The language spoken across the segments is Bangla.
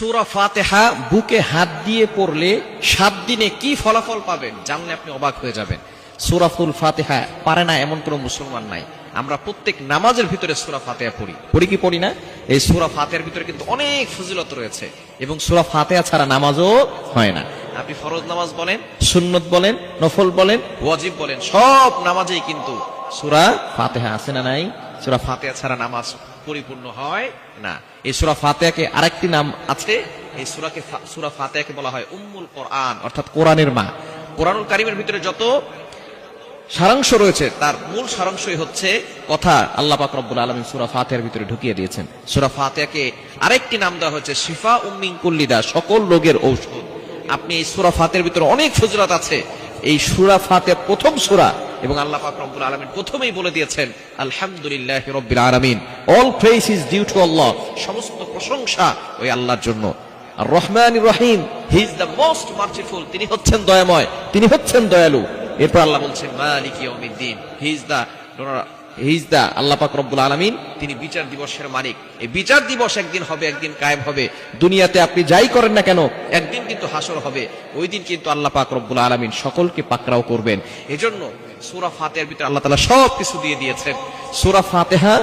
সূরা ফাতিহা বুকে হাত দিয়ে পড়লে 7 দিনে কি ফলাফল পাবেন জানলে আপনি অবাক হয়ে যাবেন। সূরাতুল ফাতিহা পারে না এমন কোন মুসলমান নাই। আমরা প্রত্যেক নামাজের ভিতরে সূরা ফাতিহা পড়ি কি পড়ি না? এই সূরা ফাতিহার ভিতরে কিন্তু অনেক ফজিলত রয়েছে এবং সূরা ফাতিহা ছাড়া নামাজও হয় না। আপনি ফরজ নামাজ বলেন, সুন্নত বলেন, নফল বলেন, ওয়াজিব বলেন, সব নামাজেই কিন্তু সূরা ফাতিহা আছে না নাই? সূরা ফাতিহা ছাড়া নামাজ পরিপূর্ণ হয় না। এই সূরা ফাতিহাকে আরেকটি নাম আছে, এই সূরা ফাতিহাকে বলা হয় উম্মুল কোরআন, অর্থাৎ কোরআনের মা। কোরআনুল কারীমের ভিতরে যত সারাংশ রয়েছে তার মূল সারাংশই হচ্ছে কথা আল্লাহ পাক রব্বুল আলামিন সূরা ফাতিহার ভিতরে ঢুকিয়ে দিয়েছেন। সূরা ফাতিহাকে আরেকটি নাম দেওয়া হয়েছে শিফা মিন কুল্লি দা, সকল রোগের ঔষধ। আপনি এই সূরা ফাতিহার ভিতরে অনেক ফজিলত আছে। এই সূরা ফাতিহা প্রথম সূরা এবং আল্লাহ পাক রব্বুল আলামিন প্রথমেই বলে দিয়েছেন আলহামদুলিল্লাহি রাব্বিল আলামিন, all praise is due to Allah, সমস্ত প্রশংসা ওই আল্লাহর জন্য। আর রহমানির রহিম, he is the most merciful, তিনি হচ্ছেন দয়াময়, তিনি হচ্ছেন দয়ালু। এরপর আল্লাহ বলছেন মালিক ইয়াউমিদ্দিন, হি ইজ দা আল্লাহ পাক রব্বুল আলামিন, তিনি বিচার দিবসের মালিক। এই বিচার দিবস একদিন হবে, একদিন কায়েম হবে। দুনিয়াতে আপনি যাই করেন না কেন একদিন কিন্তু হাসর হবে। ওই দিন কিন্তু আল্লাহ পাক রব্বুল আলামিন সকলকে পাকড়াও করবেন। এজন্য সূরা ফাতিহার ভিতরে আল্লাহ তাআলা সবকিছু দিয়ে দিয়েছেন। সূরা ফাতিহা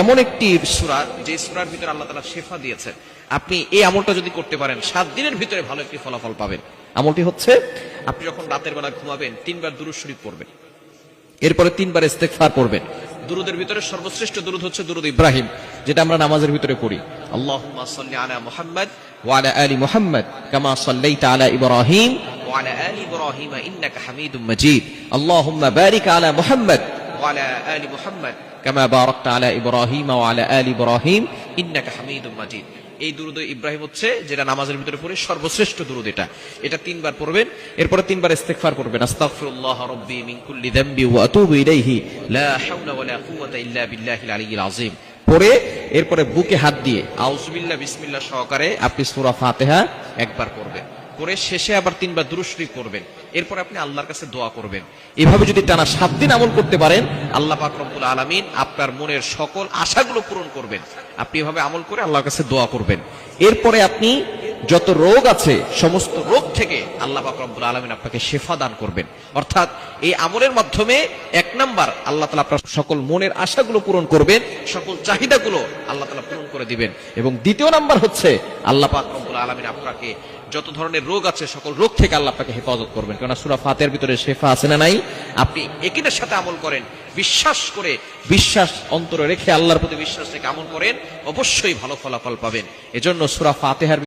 এমন একটি সূরা যে সূরার ভিতরে আল্লাহ তাআলা শিফা দিয়েছেন। আপনি এই আমলটা যদি করতে পারেন 7 দিনের ভিতরে ভালো একটি ফলাফল পাবেন। আমলটি হচ্ছে আপনি যখন রাতের বেলা ঘুমাবেন 3 বার দুরূদ শরীফ পড়বেন, এরপরে 3 বার ইস্তেগফার পড়বেন। দুরূদের ভিতরে সর্বশ্রেষ্ঠ দুরূদ হচ্ছে দুরূদ ইব্রাহিম, যেটা আমরা নামাজের ভিতরে পড়ি। আল্লাহুম্মা সাল্লি আলা মুহাম্মাদ ওয়া আলা আলি মুহাম্মাদ কামা সাল্লাইতা আলা ইব্রাহিম ওয়া আলা আলি ইব্রাহিম ইন্নাকা হামিদুম মাজিদ। আল্লাহুম্মা বারিক আলা মুহাম্মাদ ওয়া আলা আলি মুহাম্মাদ কামা বারাকতা আলা ইব্রাহিম ওয়া আলা আলি ইব্রাহিম ইন্নাকা হামিদুম মাজিদ। এই দুরূদ ইব্রাহিম হচ্ছে যেটা নামাজের ভিতরে পড়ে সর্বশ্রেষ্ঠ দুরূদ। এটা 3 বার পড়বেন, এরপরে 3 বার ইস্তেগফার করবেন। আস্তাগফিরুল্লাহ রাব্বি মিন কুল্লি যামবি ওয়া আতুবু ইলাইহি লা হাওলা ওয়ালা কুওয়াতা ইল্লা বিল্লাহিল আলিয়্যিল আযীম পড়ে এরপরে বুকে হাত দিয়ে আউযুবিল্লাহ বিসমিল্লাহ সহকারে আপনি সূরা ফাতিহা একবার পড়বেন, পরে শেষে আবার 3 বার দুরূদ শরীফ পড়বেন। এরপর আপনি আল্লাহর কাছে দোয়া করবেন। এভাবে যদি টানা 7 দিন আমল করতে পারেন আল্লাহ পাক রব্বুল আলামিন আপনার মনের সকল আশাগুলো পূরণ করবেন। আপনি এভাবে আমল করে আল্লাহর কাছে দোয়া করবেন। এরপরে আপনি যত রোগ আছে সমস্ত রোগ থেকে আল্লাহ পাক রব্বুল আলামিন আপনাকে শিফা দান করবেন। অর্থাৎ এই আমলের মাধ্যমে 1 নাম্বার আল্লাহ তাআলা আপনার সকল মনের আশাগুলো পূরণ করবেন, সকল চাহিদাগুলো আল্লাহ তাআলা পূরণ করে দিবেন। এবং দ্বিতীয় নাম্বার হচ্ছে আল্লাহ পাক রব্বুল আলামিন আপনাকে যত ধরনের রোগ আছে সকল রোগ থেকে আল্লাহ আপনাকে হেফাজত করবেন। কারণ সূরা ফাতিহার ভিতরে শিফা আছে না নাই? আপনি একইটার সাথে আমল করেন, বিশ্বাস করে, বিশ্বাস অন্তরে রেখে, আল্লাহর প্রতি বিশ্বাস রেখে আমল করেন, অবশ্যই ভালো ফলাফল পাবেন। এজন্য সূরা ফাতিহার